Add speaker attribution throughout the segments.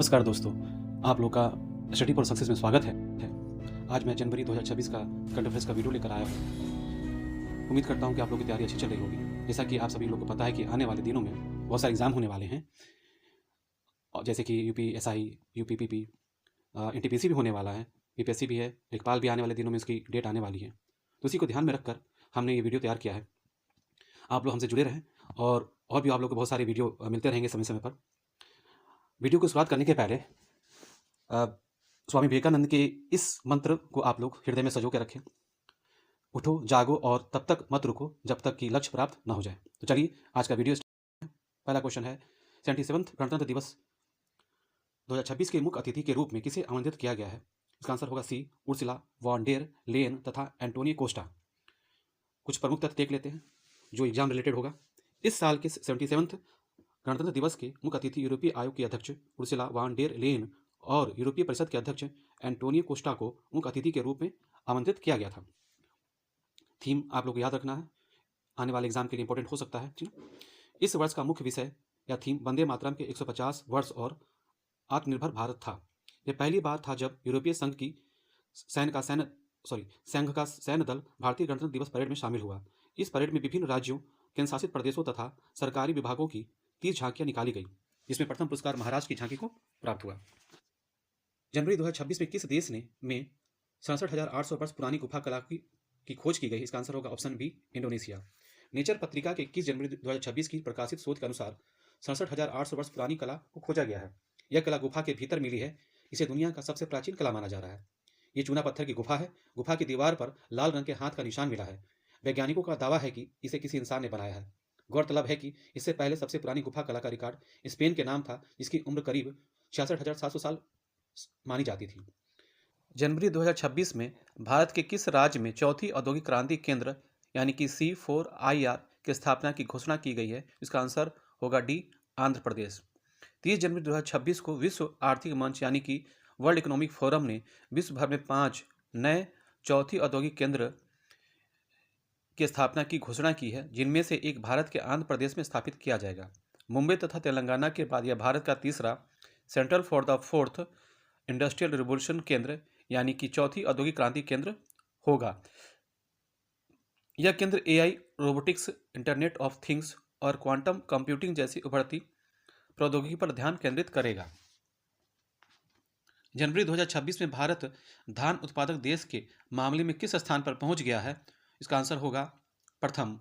Speaker 1: नमस्कार दोस्तों, आप लोग का स्टडी फॉर सक्सेस में स्वागत है। आज मैं जनवरी 2026 का करंट अफेयर्स का वीडियो लेकर आया हूँ। उम्मीद करता हूँ कि आप लोगों की तैयारी अच्छी चल रही होगी। जैसा कि आप सभी लोग को पता है कि आने वाले दिनों में बहुत सारे एग्जाम होने वाले हैं, और जैसे कि यूपीएसआई, यूपीपीपी, एनटीपीसी भी होने वाला है, बीपीएससी भी है, लेखपाल भी आने वाले दिनों में उसकी डेट आने वाली है। तो इसी को ध्यान में रखकर हमने ये वीडियो तैयार किया है। आप लोग हमसे जुड़े रहें और भी आप लोग को बहुत सारे वीडियो मिलते रहेंगे समय समय पर। वीडियो को शुरुआत करने के पहले स्वामी विवेकानंद के इस मंत्र को आप लोग हृदय में सजो के रखें। उठो, जागो और तब तक मत रुको जब तक कि लक्ष्य प्राप्त न हो जाए। तो चलिए आज का वीडियो स्टार्ट है। पहला क्वेश्चन है, 77वां गणतंत्र दिवस 2026 के मुख्य अतिथि के रूप में किसे आमंत्रित किया गया है? इसका आंसर होगा सी, उर्सुला वॉन डेर लेयन तथा एंटोनियो कोस्टा। कुछ प्रमुख तथ्य देख लेते हैं जो एग्जाम रिलेटेड होगा। इस साल के 77वां गणतंत्र दिवस के मुख्य अतिथि यूरोपीय आयोग की अध्यक्ष उर्सुला वॉन डेर लेयन और यूरोपीय परिषद के अध्यक्ष एंटोनियो कोस्टा को मुख्य अतिथि के रूप में आमंत्रित किया गया था। थीम आप लोग को याद रखना है, आने वाले एग्जाम के लिए इंपॉर्टेंट हो सकता है। इस वर्ष का मुख्य विषय या थीम वंदे मातरम के 150 वर्ष और आत्मनिर्भर भारत था। यह पहली बार था जब यूरोपीय संघ का सैन्य दल भारतीय गणतंत्र दिवस परेड में शामिल हुआ। इस परेड में विभिन्न राज्यों, केंद्र शासित प्रदेशों तथा सरकारी विभागों की 30 झांकियां निकाली गई, जिसमें प्रथम पुरस्कार महाराष्ट्र की झांकी को प्राप्त हुआ। जनवरी 2026 में किस देश में 67,800 वर्ष पुरानी गुफा कला की खोज की गई? इसका आंसर होगा ऑप्शन बी, इंडोनेशिया। नेचर पत्रिका के 21 जनवरी 2026 की प्रकाशित शोध के अनुसार 67,800 वर्ष पुरानी कला को खोजा गया है। यह कला गुफा के भीतर मिली है। इसे दुनिया का सबसे प्राचीन कला माना जा रहा है। ये चूना पत्थर की गुफा है। गुफा की दीवार पर लाल रंग के हाथ का निशान मिला है। वैज्ञानिकों का दावा है कि इसे किसी इंसान ने बनाया है। गौरतलब है कि इससे पहले सबसे पुरानी गुफा कला का रिकॉर्ड स्पेन के नाम था, जिसकी उम्र करीब 66,700 साल मानी जाती थी। जनवरी 2026 में भारत के किस राज्य में चौथी औद्योगिक क्रांति केंद्र यानी कि C4IR की स्थापना की घोषणा की गई है? इसका आंसर होगा डी, आंध्र प्रदेश। 30 जनवरी 2026 को विश्व आर्थिक मंच यानी कि वर्ल्ड इकोनॉमिक फोरम ने विश्व भर में 5 नए चौथी औद्योगिक केंद्र की स्थापना की घोषणा की है, जिनमें से एक भारत के आंध्र प्रदेश में स्थापित किया जाएगा। मुंबई तथा तेलंगाना के बाद यह भारत का तीसरा central for the fourth industrial revolution केंद्र यानी कि चौथी औद्योगिक क्रांति केंद्र होगा। यह केंद्र AI, robotics, internet of things और क्वांटम कंप्यूटिंग जैसी उभरती प्रौद्योगिकी पर ध्यान केंद्रित करेगा। जनवरी 2026 में भारत धान उत्पादक देश के मामले में किस स्थान पर पहुंच गया है? इसका आंसर होगा प्रथम।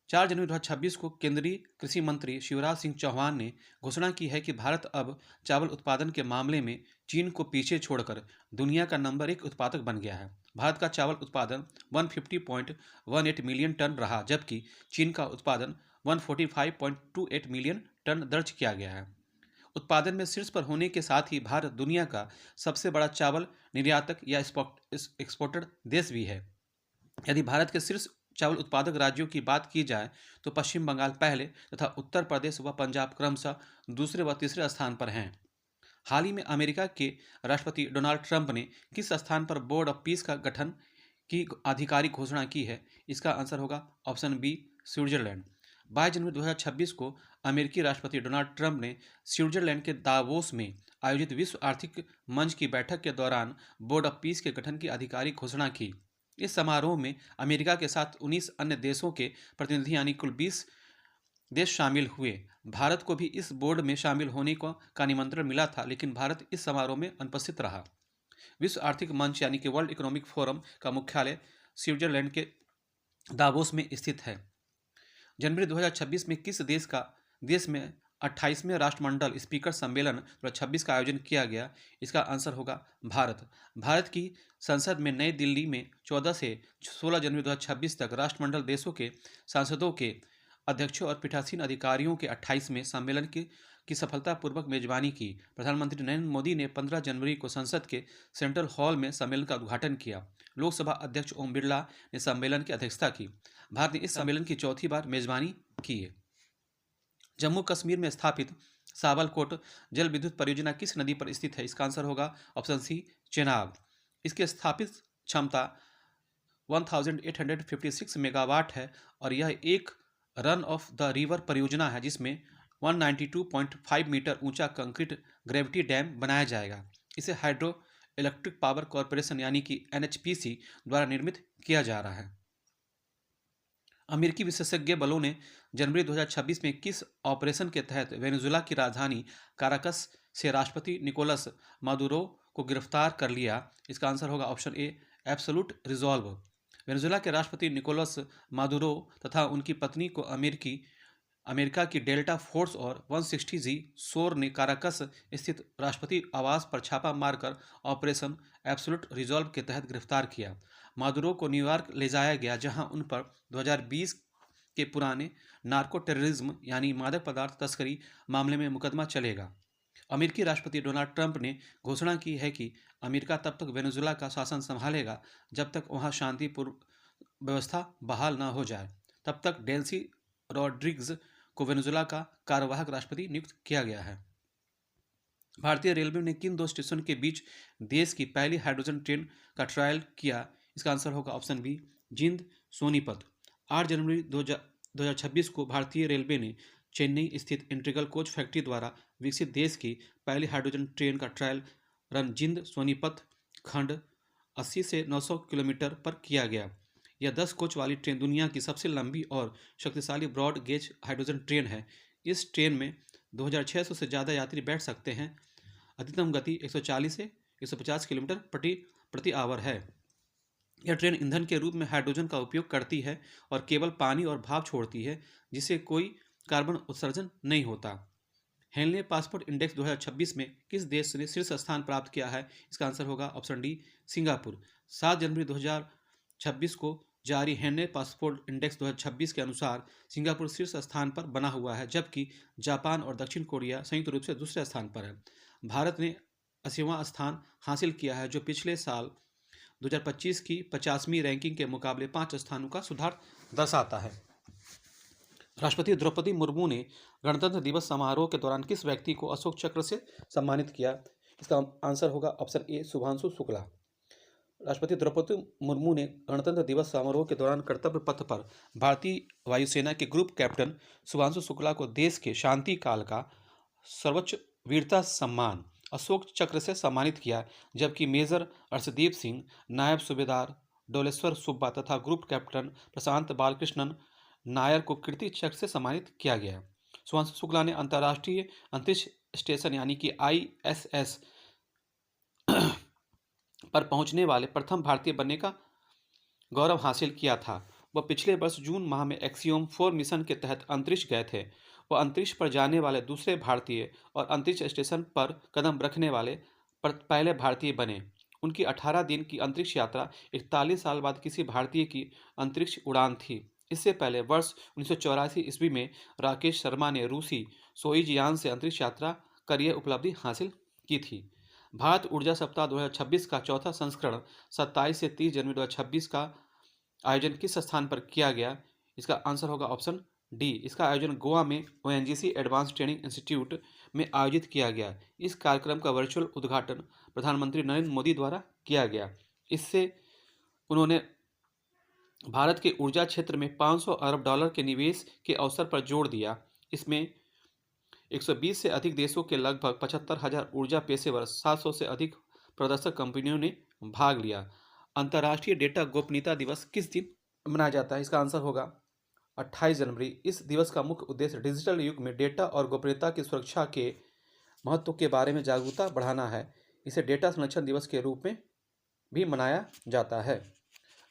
Speaker 1: 4 जनवरी 2026 को केंद्रीय कृषि मंत्री शिवराज सिंह चौहान ने घोषणा की है कि भारत अब चावल उत्पादन के मामले में चीन को पीछे छोड़कर दुनिया का नंबर 1 उत्पादक बन गया है। भारत का चावल उत्पादन 150.18 मिलियन टन रहा, जबकि चीन का उत्पादन 145.28 मिलियन टन दर्ज किया गया है। उत्पादन में शीर्ष पर होने के साथ ही भारत दुनिया का सबसे बड़ा चावल निर्यातक या एक्सपोर्टर देश भी है। यदि भारत के शीर्ष चावल उत्पादक राज्यों की बात की जाए तो पश्चिम बंगाल पहले तथा उत्तर प्रदेश व पंजाब क्रमशः दूसरे व तीसरे स्थान पर हैं। हाल ही में अमेरिका के राष्ट्रपति डोनाल्ड ट्रंप ने किस स्थान पर बोर्ड ऑफ पीस का गठन की आधिकारिक घोषणा की है? इसका आंसर होगा ऑप्शन बी, स्विट्जरलैंड। 22 जनवरी 2026 को अमेरिकी राष्ट्रपति डोनाल्ड ट्रंप ने स्विट्जरलैंड के दावोस में आयोजित विश्व आर्थिक मंच की बैठक के दौरान बोर्ड ऑफ पीस के गठन की आधिकारिक घोषणा की। इस समारोह में अमेरिका के साथ 19 अन्य देशों के प्रतिनिधि यानी कुल 20 देश शामिल हुए। भारत को भी इस बोर्ड में शामिल होने का निमंत्रण मिला था, लेकिन भारत इस समारोह में अनुपस्थित रहा। विश्व आर्थिक मंच यानी कि वर्ल्ड इकोनॉमिक फोरम का मुख्यालय स्विट्जरलैंड के दावोस में स्थित है। जनवरी 2026 में किस देश में 28वें राष्ट्रमंडल स्पीकर सम्मेलन 2026 का आयोजन किया गया? इसका आंसर होगा भारत। भारत की संसद में नई दिल्ली में 14 से 16 जनवरी 2026 तक राष्ट्रमंडल देशों के सांसदों के अध्यक्षों और पीठासीन अधिकारियों के 28वें सम्मेलन की सफलतापूर्वक मेजबानी की। प्रधानमंत्री नरेंद्र मोदी ने 15 जनवरी को संसद के सेंट्रल हॉल में सम्मेलन का उद्घाटन किया। लोकसभा अध्यक्ष ओम बिरला ने सम्मेलन की अध्यक्षता की। भारत ने इस सम्मेलन की चौथी बार मेजबानी की है। जम्मू कश्मीर में स्थापित साबलकोट जल विद्युत परियोजना किस नदी पर स्थित है? इसका आंसर होगा ऑप्शन सी, चेनाब। इसकी स्थापित क्षमता 1856 मेगावाट है और यह एक रन ऑफ द रिवर परियोजना है, जिसमें 192.5 मीटर ऊंचा कंक्रीट ग्रेविटी डैम बनाया जाएगा। इसे हाइड्रो इलेक्ट्रिक पावर कॉरपोरेशन यानी कि एनएचपीसी द्वारा निर्मित किया जा रहा है। अमेरिकी विशेषज्ञ बलों ने जनवरी 2026 में किस ऑपरेशन के तहत वेनेजुएला की राजधानी काराकस से राष्ट्रपति निकोलस मादुरो को गिरफ्तार कर लिया? इसका आंसर होगा ऑप्शन ए, एब्सोल्यूट रिजॉल्व। वेनेजुएला के राष्ट्रपति निकोलस मादुरो तथा उनकी पत्नी को अमेरिका की डेल्टा फोर्स और 160 सोर ने काराकस स्थित राष्ट्रपति आवास पर छापा मारकर ऑपरेशन एब्सोल्यूट रिजॉल्व के तहत गिरफ्तार किया। मादुरो को न्यूयॉर्क ले जाया गया, जहां उन पर 2020 के पुराने नार्को टेररिज्म यानी मादक पदार्थ तस्करी मामले में मुकदमा चलेगा। अमेरिकी राष्ट्रपति डोनाल्ड ट्रंप ने घोषणा की है कि अमेरिका तब तक वेनेजुएला का शासन संभालेगा जब तक वहां शांतिपूर्ण व्यवस्था बहाल न हो जाए। तब तक डेल्सी रॉड्रिग्स को वेनेजुएला का कार्यवाहक राष्ट्रपति नियुक्त किया गया है। भारतीय रेलवे ने किन दो स्टेशन के बीच देश की पहली हाइड्रोजन ट्रेन का ट्रायल किया? इसका आंसर होगा ऑप्शन बी, जिंद सोनीपत। 8 जनवरी 2026 को भारतीय रेलवे ने चेन्नई स्थित इंटीग्रल कोच फैक्ट्री द्वारा विकसित देश की पहली हाइड्रोजन ट्रेन का ट्रायल रन जिंद सोनीपत खंड 80 से 900 किलोमीटर पर किया गया। यह 10 कोच वाली ट्रेन दुनिया की सबसे लंबी और शक्तिशाली ब्रॉड गेज हाइड्रोजन ट्रेन है। इस ट्रेन में 2600 से ज़्यादा यात्री बैठ सकते हैं। अधिकतम गति 140 से 150 किलोमीटर प्रति आवर है। यह ट्रेन ईंधन के रूप में हाइड्रोजन का उपयोग करती है और केवल पानी और भाप छोड़ती है, जिससे कोई कार्बन उत्सर्जन नहीं होता। हेनले पासपोर्ट इंडेक्स 2026 में किस देश ने शीर्ष स्थान प्राप्त किया है? इसका आंसर होगा ऑप्शन डी, सिंगापुर। 7 जनवरी 2026 को जारी हेनले पासपोर्ट इंडेक्स 2026 के अनुसार सिंगापुर शीर्ष स्थान पर बना हुआ है, जबकि जापान और दक्षिण कोरिया संयुक्त रूप से दूसरे स्थान पर है। भारत ने 80वां स्थान हासिल किया है, जो पिछले साल 2025 की 50वीं रैंकिंग के मुकाबले 5 स्थानों का सुधार दर्शाता है। राष्ट्रपति द्रौपदी मुर्मू ने गणतंत्र दिवस समारोह के दौरान किस व्यक्ति को अशोक चक्र से सम्मानित किया? इसका आंसर होगा ऑप्शन ए, शुभांशु शुक्ला। राष्ट्रपति द्रौपदी मुर्मू ने गणतंत्र दिवस समारोह के दौरान कर्तव्य पथ पर भारतीय वायुसेना के ग्रुप कैप्टन शुभांशु शुक्ला को देश के शांति काल का सर्वोच्च वीरता सम्मान अशोक चक्र से सम्मानित किया, जबकि मेजर अर्शदीप सिंह, नायब सूबेदार डोलेश्वर सुब्बा तथा ग्रुप कैप्टन प्रशांत बालकृष्णन नायर को कीर्ति चक्र से सम्मानित किया गया। शुभांशु शुक्ला ने अंतर्राष्ट्रीय अंतरिक्ष स्टेशन यानी कि ISS पर पहुंचने वाले प्रथम भारतीय बनने का गौरव हासिल किया था। वह पिछले वर्ष जून माह में एक्सियोम 4 मिशन के तहत अंतरिक्ष गए थे। वह अंतरिक्ष पर जाने वाले दूसरे भारतीय और अंतरिक्ष स्टेशन पर कदम रखने वाले पहले भारतीय बने। उनकी 18 दिन की अंतरिक्ष यात्रा 41 साल बाद किसी भारतीय की अंतरिक्ष उड़ान थी। इससे पहले वर्ष 1984 ईस्वी में राकेश शर्मा ने रूसी सोयुज यान से अंतरिक्ष यात्रा कर यह उपलब्धि हासिल की थी। भारत ऊर्जा सप्ताह 2026 का चौथा संस्करण 27 से 30 जनवरी 2026 का आयोजन किस स्थान पर किया गया? इसका आंसर होगा ऑप्शन डी। इसका आयोजन गोवा में ONGC एडवांस ट्रेनिंग इंस्टीट्यूट में आयोजित किया गया। इस कार्यक्रम का वर्चुअल उद्घाटन प्रधानमंत्री नरेंद्र मोदी द्वारा किया गया। इससे उन्होंने भारत के ऊर्जा क्षेत्र में $500 अरब के निवेश के अवसर पर जोर दिया। इसमें 120 से अधिक देशों के लगभग 75,000 ऊर्जा पेशेवर, 700 से अधिक प्रदर्शक कंपनियों ने भाग लिया। अंतर्राष्ट्रीय डेटा गोपनीयता दिवस किस दिन मनाया जाता है? इसका आंसर होगा 28 जनवरी। इस दिवस का मुख्य उद्देश्य डिजिटल युग में डेटा और गोपनीयता की सुरक्षा के महत्व के बारे में जागरूकता बढ़ाना है। इसे डेटा संरक्षण दिवस के रूप में भी मनाया जाता है।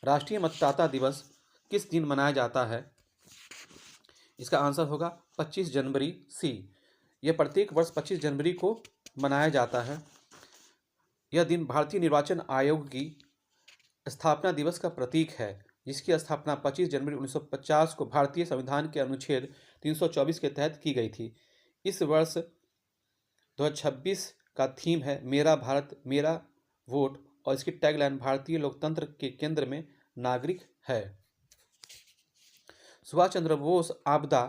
Speaker 1: राष्ट्रीय मतदाता दिवस किस दिन मनाया जाता है? इसका आंसर होगा 25 जनवरी सी। यह प्रत्येक वर्ष 25 जनवरी को मनाया जाता है। यह दिन भारतीय निर्वाचन आयोग की स्थापना दिवस का प्रतीक है, जिसकी स्थापना 25 जनवरी 1950 को भारतीय संविधान के अनुच्छेद 324 के तहत की गई थी। इस वर्ष 2026 का थीम है मेरा भारत मेरा वोट और इसकी टैगलाइन भारतीय लोकतंत्र के केंद्र में नागरिक है। सुभाष चंद्र बोस आपदा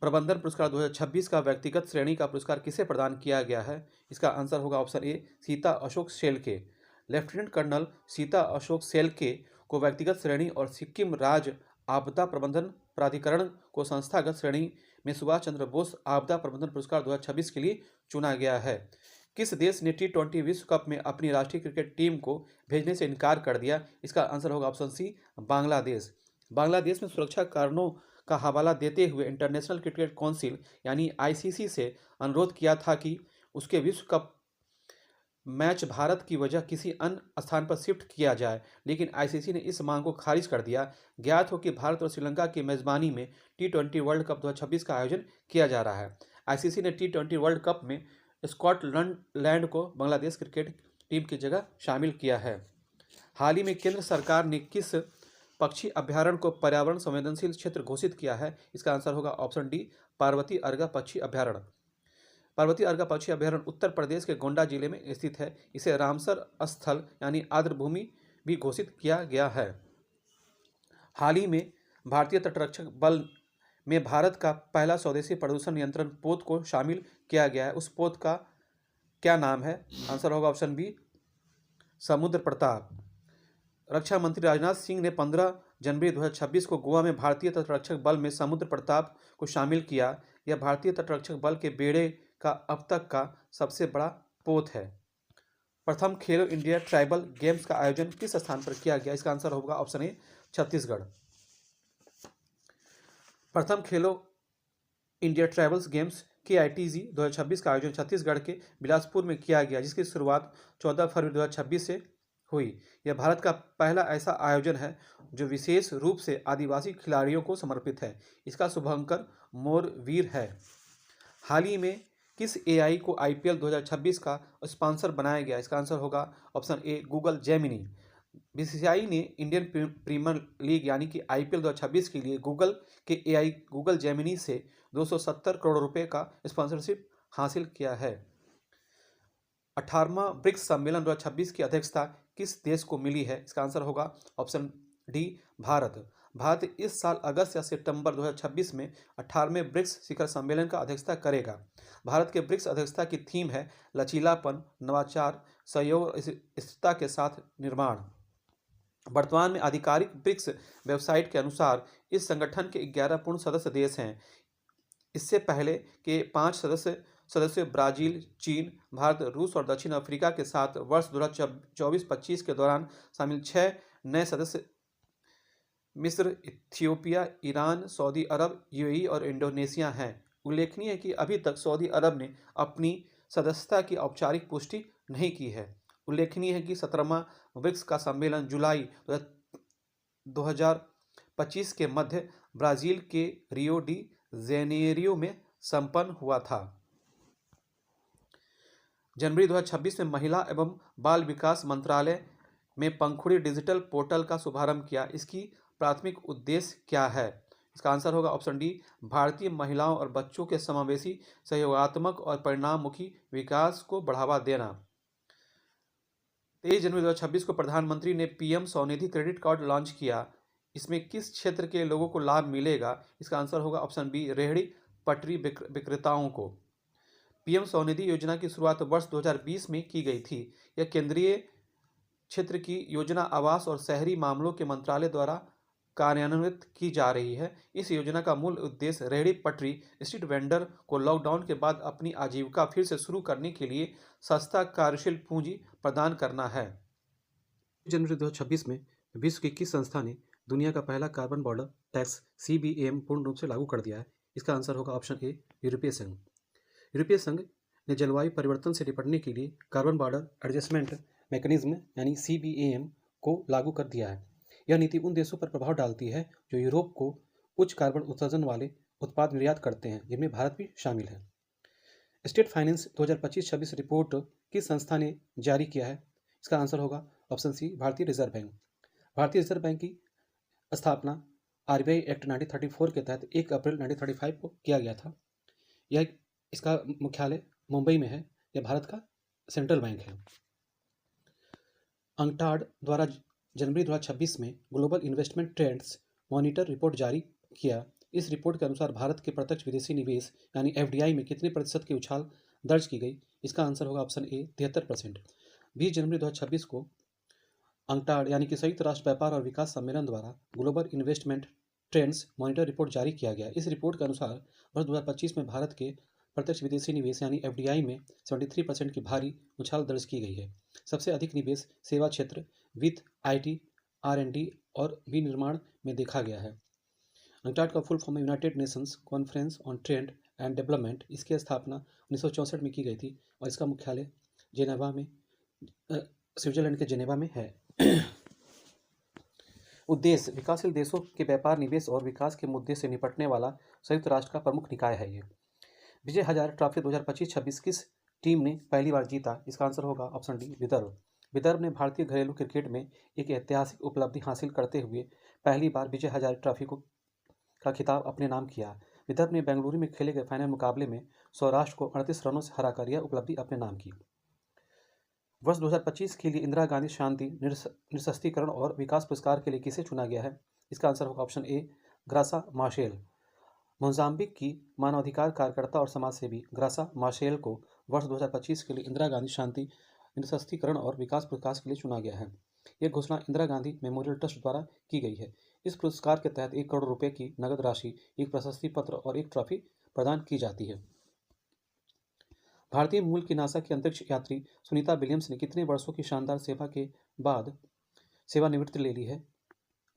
Speaker 1: प्रबंधन पुरस्कार 2026 का व्यक्तिगत श्रेणी का पुरस्कार किसे प्रदान किया गया है? इसका आंसर होगा option A, Sita Ashok Shelke. Lieutenant colonel Sita Ashok Shelke को व्यक्तिगत श्रेणी और सिक्किम राज्य आपदा प्रबंधन प्राधिकरण को संस्थागत श्रेणी में सुभाष चंद्र बोस आपदा प्रबंधन पुरस्कार 2026 के लिए चुना गया है। किस देश ने T20 विश्व कप में अपनी राष्ट्रीय क्रिकेट टीम को भेजने से इनकार कर दिया? इसका आंसर होगा ऑप्शन सी, बांग्लादेश। बांग्लादेश में सुरक्षा कारणों का हवाला देते हुए इंटरनेशनल क्रिकेट काउंसिल यानी ICC से अनुरोध किया था कि उसके विश्व कप मैच भारत की वजह किसी अन्य स्थान पर शिफ्ट किया जाए, लेकिन ICC ने इस मांग को खारिज कर दिया। ज्ञात हो कि भारत और श्रीलंका की मेजबानी में T20 वर्ल्ड कप 2026 का आयोजन किया जा रहा है। ICC ने T20 वर्ल्ड कप में स्कॉटलैंड को बांग्लादेश क्रिकेट टीम की जगह शामिल किया है। हाल ही में केंद्र सरकार ने किस पक्षी अभ्यारण्य को पर्यावरण संवेदनशील क्षेत्र घोषित किया है? इसका आंसर होगा ऑप्शन डी, पार्वती अर्गा पक्षी अभ्यारण्य। पार्वती अर्गा पक्षी अभ्यारण्य उत्तर प्रदेश के गोंडा जिले में स्थित है। इसे रामसर स्थल यानी आर्द्रभूमि भी घोषित किया गया है। हाल ही में भारतीय तटरक्षक बल में भारत का पहला स्वदेशी प्रदूषण नियंत्रण पोत को शामिल किया गया है। उस पोत का क्या नाम है? आंसर होगा ऑप्शन बी, समुद्र प्रताप। रक्षा मंत्री राजनाथ सिंह ने 15 जनवरी 2026 को गोवा में भारतीय तटरक्षक बल में समुद्र प्रताप को शामिल किया। यह भारतीय तटरक्षक बल के बेड़े का अब तक का सबसे बड़ा पोत है। प्रथम खेलो इंडिया ट्राइबल गेम्स का आयोजन किस स्थान पर किया गया? इसका आंसर होगा ऑप्शन ए, छत्तीसगढ़। प्रथम खेलो इंडिया ट्राइबल्स गेम्स KITG 2026 का आयोजन छत्तीसगढ़ के बिलासपुर में किया गया, जिसकी शुरुआत 14 फरवरी 2026 से हुई। यह भारत का पहला ऐसा आयोजन है जो विशेष रूप से आदिवासी खिलाड़ियों को समर्पित है। इसका शुभांकर मोरवीर है। हाल ही में किस AI को IPL 2026 का स्पॉन्सर बनाया गया? इसका आंसर होगा ऑप्शन ए, गूगल जेमिनी। BCCI ने इंडियन प्रीमियर लीग यानी कि IPL 2026 के लिए गूगल के AI गूगल जेमिनी से 270 करोड़ रुपए का स्पॉन्सरशिप हासिल किया है। 18वां ब्रिक्स सम्मेलन 2026 की अध्यक्षता किस देश को मिली है? इसका आंसर होगा ऑप्शन डी, भारत। भारत इस साल अगस्त या सितंबर 2026 में 18वें ब्रिक्स शिखर सम्मेलन का अध्यक्षता करेगा। भारत के ब्रिक्स अध्यक्षता की थीम है लचीलापन, नवाचार, सहयोग और स्थिरता के साथ निर्माण। वर्तमान में आधिकारिक ब्रिक्स वेबसाइट के अनुसार इस संगठन के 11 पूर्ण सदस्य देश हैं। इससे पहले के 5 सदस्य ब्राजील, चीन, भारत, रूस और दक्षिण अफ्रीका के साथ वर्ष 2024-25 के दौरान शामिल 6 नए सदस्य मिस्र, इथियोपिया, ईरान, सऊदी अरब, UAE और इंडोनेशिया हैं। उल्लेखनीय है कि अभी तक सऊदी अरब ने अपनी सदस्यता की औपचारिक पुष्टि नहीं की है। उल्लेखनीय है कि 17वां ब्रिक्स का सम्मेलन जुलाई 2025 के मध्य ब्राजील के रियो डी जेनेरियो में संपन्न हुआ था। जनवरी 2026 में महिला एवं बाल विकास मंत्रालय में पंखुड़ी डिजिटल पोर्टल का शुभारंभ किया। इसकी प्राथमिक उद्देश्य क्या है? इसका आंसर होगा ऑप्शन डी, भारतीय महिलाओं और बच्चों के समावेशी, सहयोगात्मक और परिणाममुखी विकास को बढ़ावा देना। 23 जनवरी 2026 को प्रधानमंत्री ने PM Svanidhi credit card launch किया। इसमें किस क्षेत्र के लोगों को लाभ मिलेगा? इसका आंसर होगा ऑप्शन बी, रेहड़ी पटरी विक्रेताओं को। PM स्वनिधि योजना की शुरुआत वर्ष 2020 में की गई थी। यह केंद्रीय क्षेत्र की योजना आवास और शहरी मामलों के मंत्रालय द्वारा कार्यान्वित की जा रही है। इस योजना का मूल उद्देश्य रेहड़ी पटरी स्ट्रीट वेंडर को लॉकडाउन के बाद अपनी आजीविका फिर से शुरू करने के लिए सस्ता कार्यशील पूंजी प्रदान करना है। जनवरी 2026 में विश्व की किस संस्था ने दुनिया का पहला कार्बन बॉर्डर टैक्स CBAM पूर्ण रूप से लागू कर दिया है? इसका आंसर होगा ऑप्शन ए, यूरोपीय संघ। यूरोपीय संघ ने जलवायु परिवर्तन से निपटने के लिए कार्बन बॉर्डर एडजस्टमेंट मैकेनिज्म यानी CBAM को लागू कर दिया है। यह नीति उन देशों पर प्रभाव डालती है जो यूरोप को उच्च कार्बन उत्सर्जन वाले उत्पाद निर्यात करते हैं, जिनमें भारत भी शामिल है। स्टेट फाइनेंस 2025-26 रिपोर्ट किस संस्था ने जारी किया है? इसका आंसर होगा ऑप्शन सी, भारतीय रिजर्व बैंक। भारतीय रिजर्व बैंक की स्थापना RBI एक्ट 1934 के तहत 1 अप्रैल 1935 को किया गया था। इसका मुख्यालय मुंबई में है। यह भारत का सेंट्रल बैंक है। अंकटाड द्वारा जनवरी 2026 में global investment trends monitor report जारी किया। इस रिपोर्ट के अनुसार भारत के प्रत्यक्ष विदेशी निवेश यानी FDI में कितने प्रतिशत की उछाल दर्ज की गई? इसका आंसर होगा ऑप्शन ए, 73%। 20 जनवरी 2026 को अंकटाड यानी कि संयुक्त राष्ट्र व्यापार और विकास सम्मेलन द्वारा global investment trends monitor report जारी किया गया। इस रिपोर्ट के अनुसार वर्ष 2025 में भारत के प्रत्यक्ष विदेशी निवेश यानी एफडीआई में 73% की भारी उछाल दर्ज की गई है। सबसे अधिक निवेश सेवा क्षेत्र, वित्त, आईटी, आर&डी और विनिर्माण में देखा गया है। अंटार्ड का फुल फॉर्म है United Nations conference on trade and development. इसकी स्थापना 1964 में की गई थी और इसका मुख्यालय जेनेवा में स्विट्जरलैंड के जेनेवा में है। उद्देश्य: विकासशील देशों के व्यापार, निवेश और विकास के मुद्दे से निपटने वाला संयुक्त राष्ट्र का प्रमुख निकाय है ये। विजय हजारे ट्रॉफी 2025-26 किस टीम ने पहली बार जीता? इसका आंसर होगा ऑप्शन डी, विदर्भ। विदर्भ ने भारतीय घरेलू क्रिकेट में एक ऐतिहासिक उपलब्धि हासिल करते हुए पहली बार विजय हजारे ट्रॉफी का खिताब अपने नाम किया। विदर्भ ने बेंगलुरु में खेले गए फाइनल मुकाबले में सौराष्ट्र को 38 रनों से हराकर यह उपलब्धि अपने नाम की। वर्ष 2025 के लिए इंदिरा गांधी शांति, निरस्त्रीकरण और विकास पुरस्कार के लिए किसे चुना गया है? इसका आंसर होगा ऑप्शन ए, ग्रासा मार्शेल। मोजाम्बिक की मानवाधिकार कार्यकर्ता और समाजसेवी ग्रासा मार्शेल को वर्ष 2025 के लिए इंदिरा गांधी शांति, निरस्त्रीकरण और विकास पुरस्कार के लिए चुना गया है। यह घोषणा इंदिरा गांधी मेमोरियल ट्रस्ट द्वारा की गई है। इस पुरस्कार के तहत 1 करोड़ रुपए की नगद राशि, एक प्रशस्ति पत्र और एक ट्रॉफी प्रदान की जाती है। भारतीय मूल की नासा की अंतरिक्ष यात्री सुनीता विलियम्स ने कितने वर्षों की शानदार सेवा के बाद सेवानिवृत्ति ले ली है?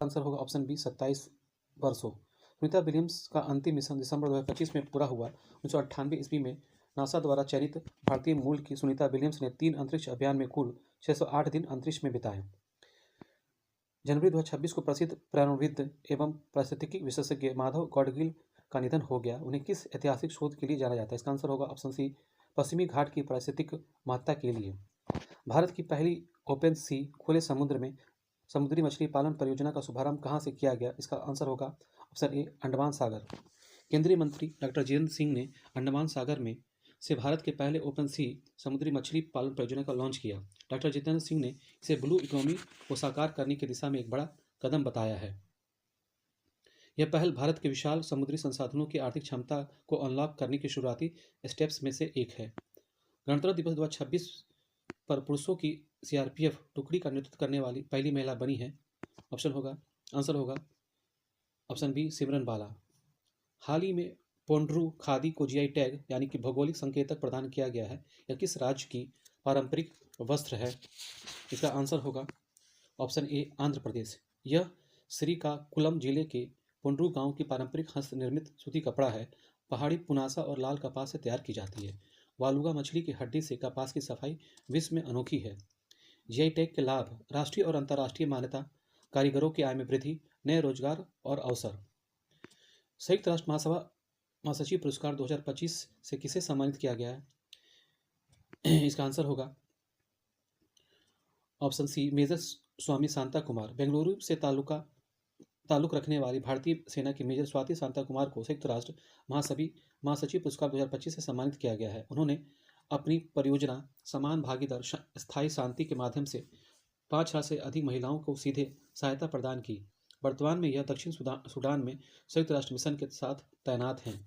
Speaker 1: आंसर होगा ऑप्शन बी, 27 वर्षों। सुनीता विलियम्स का अंतिम मिशन दिसंबर 2025 में पूरा हुआ। 1998 ईस्वी में नासा द्वारा चयनित भारतीय मूल की सुनीता विलियम्स ने 3 अंतरिक्ष अभियान में कुल 608 दिन अंतरिक्ष में बिताए। जनवरी 2026 को प्रसिद्ध प्राणविद एवं पारिस्थितिकी विशेषज्ञ माधव गौडगिल का निधन हो गया। उन्हें किस ऐतिहासिक शोध के लिए जाना जाता है? इसका आंसर होगा ऑप्शन सी, पश्चिमी घाट की पारिस्थितिक महत्ता के लिए। भारत की पहली ओपन सी खुले समुद्र में समुद्री मछली पालन परियोजना का शुभारंभ कहाँ से किया गया? इसका आंसर होगा ऑप्शन ए, अंडमान सागर। केंद्रीय मंत्री डॉक्टर जितेंद्र सिंह ने अंडमान सागर में से भारत के पहले ओपन सी समुद्री मछली पालन परियोजना का लॉन्च किया। डॉक्टर जितेंद्र सिंह ने इसे ब्लू इकोनॉमी को साकार करने की दिशा में एक बड़ा कदम बताया है। यह पहल भारत के विशाल समुद्री संसाधनों की आर्थिक क्षमता को अनलॉक करने की शुरुआती स्टेप्स में से एक है। गणतंत्र दिवस 2026 पर पुरुषों की सीआरपीएफ टुकड़ी का नेतृत्व करने वाली पहली महिला बनी है। आंसर होगा ऑप्शन बी, सिमरन बाला। हाल ही में पोंड्रू खादी को जीआई टैग यानी कि भौगोलिक संकेतक प्रदान किया गया है। यह किस राज्य की पारंपरिक वस्त्र है? इसका आंसर होगा ऑप्शन ए, आंध्र प्रदेश। यह श्रीकाकुलम जिले के पुंड्रू गांव की पारंपरिक हस्त निर्मित सूती कपड़ा है। पहाड़ी पुनासा और लाल कपास से तैयार की जाती है। वालुगा मछली की हड्डी से कपास की सफाई विश्व में अनोखी है। जीआई टैग के लाभ: राष्ट्रीय और अंतर्राष्ट्रीय मान्यता, कारीगरों की आय में वृद्धि, नए रोजगार और अवसर। संयुक्त राष्ट्र महासभा महासचिव पुरस्कार 2025 से किसे सम्मानित किया गया है? इसका आंसर होगा ऑप्शन सी, मेजर स्वामी शांता कुमार। बेंगलुरु से ताल्लुक रखने वाली भारतीय सेना की मेजर स्वाति शांता कुमार को संयुक्त राष्ट्र महासचिव पुरस्कार 2025 से सम्मानित किया गया है। उन्होंने अपनी परियोजना समान भागीदार स्थायी शांति के माध्यम से 5,000 से अधिक महिलाओं को सीधे सहायता प्रदान की। वर्तमान में यह दक्षिण सूडान में संयुक्त राष्ट्र मिशन के साथ तैनात हैं।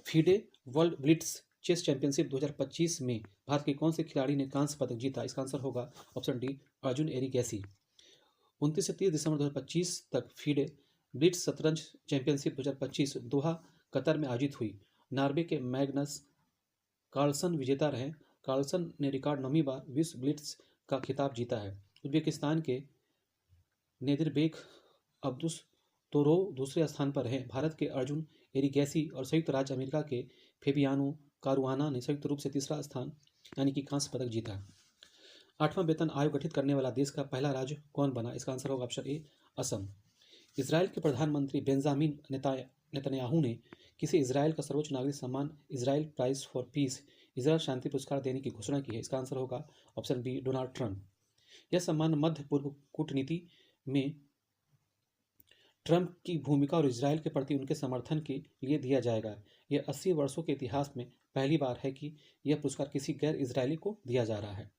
Speaker 1: FIDE world blitz chess championship 2025 में भारत के कौन से खिलाड़ी ने कांस्य पदक जीता? इसका आंसर होगा ऑप्शन डी, अर्जुन एरिगैसी। 29 से 30 दिसंबर 2025 तक फीडे ब्लिट्स शतरंज चैंपियनशिप 2025 दोहा कतर में आयोजित हुई। नॉर्वे के मैग्नस कार्लसन विजेता रहे। कार्लसन ने रिकॉर्ड 9वीं बार विश्व ब्लिट्स का खिताब जीता है। उज्बेकिस्तान के नेदिरबेक अब्दुस तोरोव दूसरे स्थान पर रहे। भारत के अर्जुन एरिगैसी और संयुक्त राज्य अमेरिका के फेबियानो कारुआना ने संयुक्त रूप से तीसरा स्थान यानी कि कांस्य पदक जीता। 8वां वेतन आयोग गठित करने वाला देश का पहला राज्य कौन बना? इसका आंसर होगा ऑप्शन ए, असम। इसराइल के प्रधानमंत्री बेंजामिन नेतन्याहू ने किसे इसराइल का सर्वोच्च नागरिक सम्मान Israel prize for peace, Israel शांति पुरस्कार देने की घोषणा की है? इसका आंसर होगा ऑप्शन बी, डोनाल्ड ट्रंप। यह सम्मान मध्य पूर्व कूटनीति में ट्रंप की भूमिका और इसराइल के प्रति उनके समर्थन के लिए दिया जाएगा। यह 80 वर्षों के इतिहास में पहली बार है कि यह पुरस्कार किसी गैर इजरायली को दिया जा रहा है।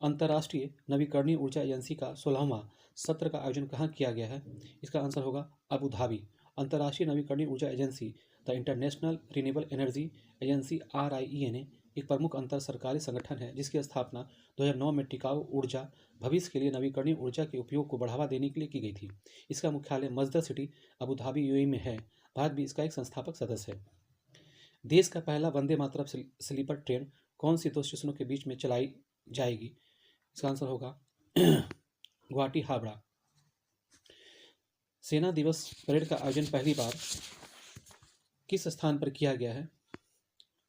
Speaker 1: अंतर्राष्ट्रीय नवीकरणीय ऊर्जा एजेंसी का 16वां सत्र का आयोजन कहाँ किया गया है? इसका आंसर होगा अबू धाबी। अंतर्राष्ट्रीय नवीकरणीय ऊर्जा agency the international renewable energy agency RIEA ने एक प्रमुख अंतर सरकारी संगठन है जिसकी स्थापना 2009 में टिकाऊ ऊर्जा भविष्य के लिए नवीकरणीय ऊर्जा के उपयोग को बढ़ावा देने के लिए की गई थी। इसका मुख्यालय मस्दर सिटी अबू धाबी यूएई में है। भारत भी इसका एक संस्थापक सदस्य है। देश का पहला वंदे मातरम स्लीपर ट्रेन कौन सी दो स्टेशनों के बीच में चलाई जाएगी? इसका आंसर होगा गुवाहाटी हावड़ा। सेना दिवस परेड का आयोजन पहली बार किस स्थान पर किया गया है?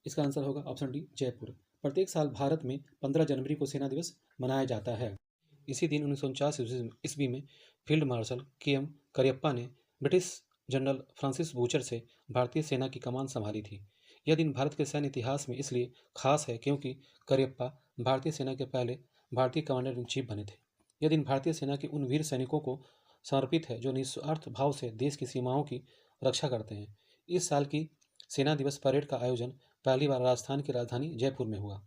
Speaker 1: इसका आंसर होगा ऑप्शन डी, जयपुर। प्रत्येक साल भारत में 15 जनवरी को सेना दिवस मनाया जाता है। इसी दिन 1949 ईस्वी में फील्ड मार्शल के.एम. करियप्पा ने ब्रिटिश जनरल फ्रांसिस बूचर से भारतीय सेना की कमान संभाली थी। यह दिन भारत के सैन्य इतिहास में इसलिए खास है क्योंकि करियप्पा भारतीय सेना के पहले भारतीय कमांडर इन चीफ बने थे। यह दिन भारतीय सेना के उन वीर सैनिकों को समर्पित है जो निस्वार्थ भाव से देश की सीमाओं की रक्षा करते हैं। इस साल की सेना दिवस परेड का आयोजन पहली बार राजस्थान की राजधानी जयपुर में हुआ।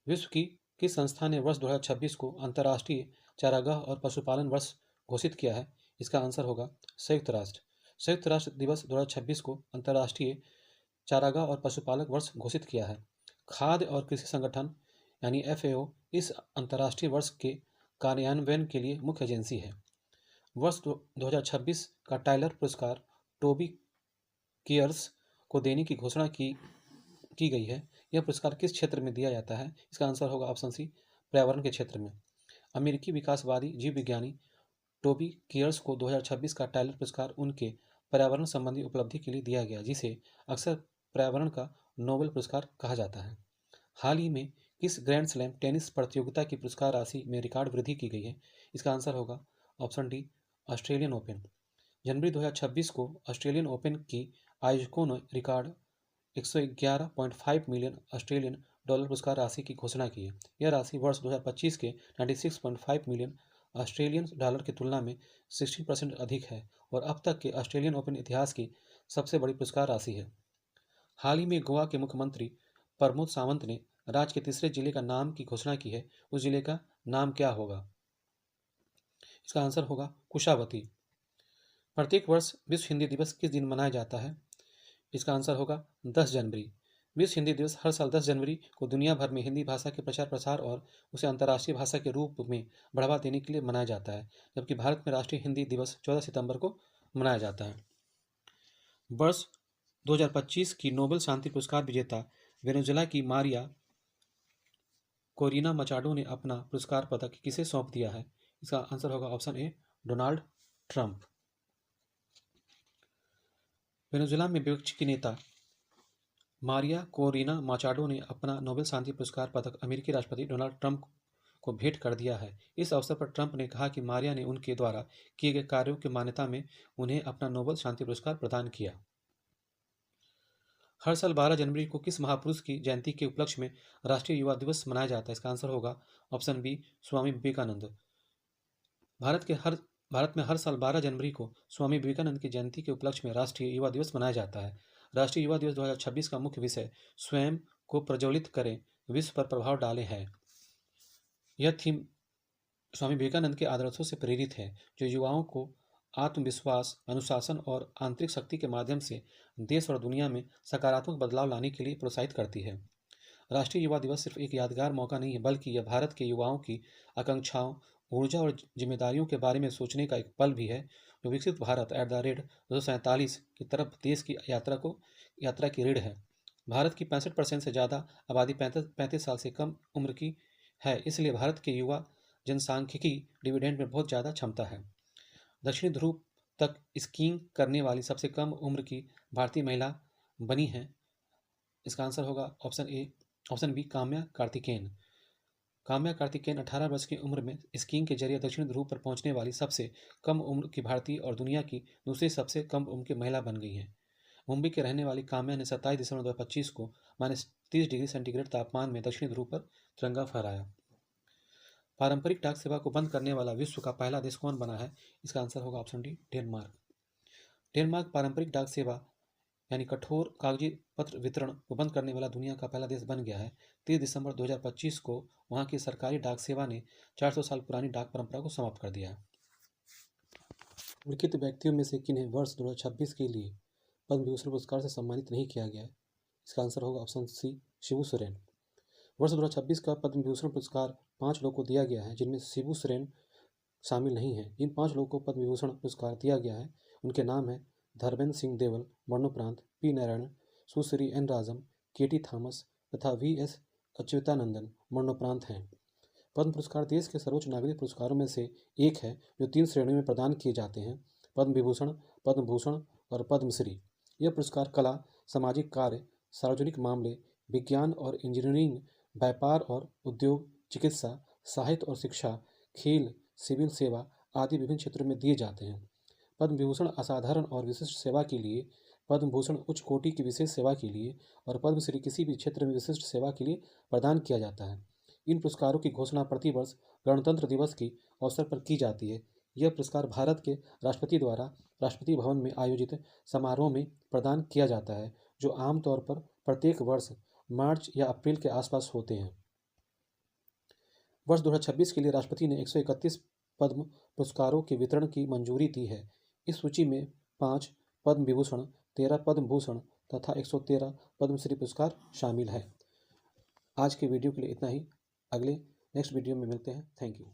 Speaker 1: विश्व की किस संस्था ने वर्ष 2026 को अंतर्राष्ट्रीय चारागाह और पशुपालन वर्ष घोषित किया है? इसका आंसर होगा संयुक्त राष्ट्र। संयुक्त राष्ट्र दिवस 2026 को अंतर्राष्ट्रीय चारागाह और पशुपालक वर्ष घोषित किया है। खाद्य और कृषि संगठन यानी FAO इस अंतर्राष्ट्रीय वर्ष के कार्यान्वयन के लिए मुख्य एजेंसी है। वर्ष 2026 का टाइलर पुरस्कार टोबी केयर्स को देने की घोषणा की गई है। यह पुरस्कार किस क्षेत्र में दिया जाता है? इसका आंसर होगा ऑप्शन सी, पर्यावरण के क्षेत्र में। अमेरिकी विकासवादी जीव विज्ञानी टोबी केयर्स को 2026 का टाइलर पुरस्कार उनके पर्यावरण संबंधी उपलब्धि के लिए दिया गया, जिसे अक्सर पर्यावरण का नोबेल पुरस्कार कहा जाता है। हाल ही में किस ग्रैंड स्लैम टेनिस प्रतियोगिता की पुरस्कार राशि में रिकॉर्ड वृद्धि की गई है? इसका आंसर होगा ऑप्शन डी, ऑस्ट्रेलियन ओपन। जनवरी 2026 को ऑस्ट्रेलियन ओपन की आयोजकों ने रिकॉर्ड 111.5 मिलियन ऑस्ट्रेलियन डॉलर पुरस्कार राशि की घोषणा की है। यह राशि वर्ष 2025 के 96.5 मिलियन ऑस्ट्रेलियन डॉलर की तुलना में 16% अधिक है और अब तक के ऑस्ट्रेलियन ओपन इतिहास की सबसे बड़ी पुरस्कार राशि है। हाल ही में गोवा के मुख्यमंत्री प्रमोद सावंत ने राज्य के तीसरे जिले का नाम की घोषणा की है। उस जिले का नाम क्या होगा? इसका आंसर होगा कुशावती। प्रत्येक वर्ष विश्व हिंदी दिवस किस दिन मनाया जाता है? इसका आंसर होगा 10 जनवरी। विश्व हिंदी दिवस हर साल 10 जनवरी को दुनिया भर में हिंदी भाषा के प्रचार प्रसार और उसे अंतर्राष्ट्रीय भाषा के रूप में बढ़ावा देने के लिए मनाया जाता है, जबकि भारत में राष्ट्रीय हिंदी दिवस 14 सितंबर को मनाया जाता है। वर्ष 2025 की नोबेल शांति पुरस्कार विजेता वेनेजुएला की मारिया कोरिना मचाडो ने अपना पुरस्कार पदक किसे सौंप दिया है? इसका आंसर होगा ऑप्शन ए, डोनाल्ड ट्रंप। वेनेजुएला में विपक्ष की नेता मारिया कोरिना माचाडो ने अपना नोबेल शांति पुरस्कार पदक अमेरिकी राष्ट्रपति डोनाल्ड ट्रंप को भेंट कर दिया है। इस अवसर पर ट्रंप ने कहा कि मारिया ने उनके द्वारा किए गए कार्यों की मान्यता में उन्हें अपना नोबेल शांति पुरस्कार प्रदान किया। हर साल 12 जनवरी को किस महापुरुष की जयंती के उपलक्ष्य में राष्ट्रीय युवा दिवस मनाया जाता है? इसका आंसर होगा ऑप्शन बी, स्वामी विवेकानंद। भारत में हर साल 12 जनवरी को स्वामी विवेकानंद की जयंती के उपलक्ष्य में राष्ट्रीय युवा दिवस मनाया जाता है। राष्ट्रीय युवा दिवस 2026 का मुख्य विषय स्वयं को प्रज्वलित करें, विश्व पर प्रभाव डाले है। यह थीम स्वामी विवेकानंद के आदर्शों से प्रेरित है, जो युवाओं को आत्मविश्वास, अनुशासन और आंतरिक शक्ति के माध्यम से देश और दुनिया में सकारात्मक बदलाव लाने के लिए प्रोत्साहित करती है। राष्ट्रीय युवा दिवस सिर्फ एक यादगार मौका नहीं है, बल्कि यह भारत के युवाओं की आकांक्षाओं, ऊर्जा और जिम्मेदारियों के बारे में सोचने का एक पल भी है, जो विकसित भारत @ 2047 की तरफ देश की यात्रा की रीढ़ है। भारत की 65% से ज़्यादा आबादी 35 साल से कम उम्र की है, इसलिए भारत के युवा जनसांख्यिकी डिविडेंड में बहुत ज़्यादा क्षमता है। दक्षिणी ध्रुव तक स्कीइंग करने वाली सबसे कम उम्र की भारतीय महिला बनी है। इसका आंसर होगा ऑप्शन बी, काम्या कार्तिकेयन। काम्या कार्तिकेयन 18 वर्ष की उम्र में स्कीइंग के जरिए दक्षिणी ध्रुव पर पहुंचने वाली सबसे कम उम्र की भारतीय और दुनिया की दूसरी सबसे कम उम्र की महिला बन गई हैं। मुंबई के रहने वाली काम्या ने 27 दिसंबर 2025 को -30 डिग्री सेंटीग्रेड तापमान में दक्षिणी ध्रुव पर तिरंगा फहराया। पारंपरिक डाक सेवा को बंद करने वाला विश्व का पहला देश कौन बना है? इसका आंसर होगा ऑप्शन डी, डेनमार्क। डेनमार्क पारंपरिक डाक सेवा यानी कठोर कागजी पत्र वितरण को बंद करने वाला दुनिया का पहला देश बन गया है। 30 दिसंबर 2025 को वहां की सरकारी डाक सेवा ने 400 साल पुरानी डाक परंपरा को समाप्त कर दिया है। उल्लिखित व्यक्तियों में से किन्हें वर्ष 2026 के लिए पद्म विभूषण पुरस्कार से सम्मानित नहीं किया गया है? इसका आंसर होगा ऑप्शन सी, शिबू सोरेन। वर्ष 2026 का पद्म विभूषण पुरस्कार 5 लोगों को दिया गया है, जिनमें शिबू सोरेन शामिल नहीं है। जिन 5 लोगों को पद्म विभूषण पुरस्कार दिया गया है उनके नाम हैं धर्मेंद्र सिंह देवल मरणोपरांत, पी नारायण, सुश्री एन राजम, केटी थॉमस तथा वी.एस. अच्युतानंदन मरणोपरांत हैं। पद्म पुरस्कार देश के सर्वोच्च नागरिक पुरस्कारों में से एक है, जो 3 श्रेणियों में प्रदान किए जाते हैं: पद्म विभूषण, पद्म भूषण और पद्मश्री। यह पुरस्कार कला, सामाजिक कार्य, सार्वजनिक मामले, विज्ञान और इंजीनियरिंग, व्यापार और उद्योग, चिकित्सा, साहित्य और शिक्षा, खेल, सिविल सेवा आदि विभिन्न क्षेत्रों में दिए जाते हैं। पद्म विभूषण असाधारण और विशिष्ट सेवा के लिए, पद्म भूषण उच्च कोटि की विशेष सेवा के लिए और पद्मश्री किसी भी क्षेत्र में विशिष्ट सेवा के लिए प्रदान किया जाता है। इन पुरस्कारों की घोषणा प्रतिवर्ष गणतंत्र दिवस के अवसर पर की जाती है। यह पुरस्कार भारत के राष्ट्रपति द्वारा राष्ट्रपति भवन में आयोजित समारोह में प्रदान किया जाता है, जो आमतौर पर प्रत्येक वर्ष मार्च या अप्रैल के आसपास होते हैं। वर्ष 2026 के लिए राष्ट्रपति ने 131 पद्म पुरस्कारों के वितरण की मंजूरी दी है। इस सूची में 5 पद्म विभूषण, 13 पद्म भूषण तथा 113 पद्मश्री पुरस्कार शामिल है। आज के वीडियो के लिए इतना ही। अगले नेक्स्ट वीडियो में मिलते हैं। Thank you.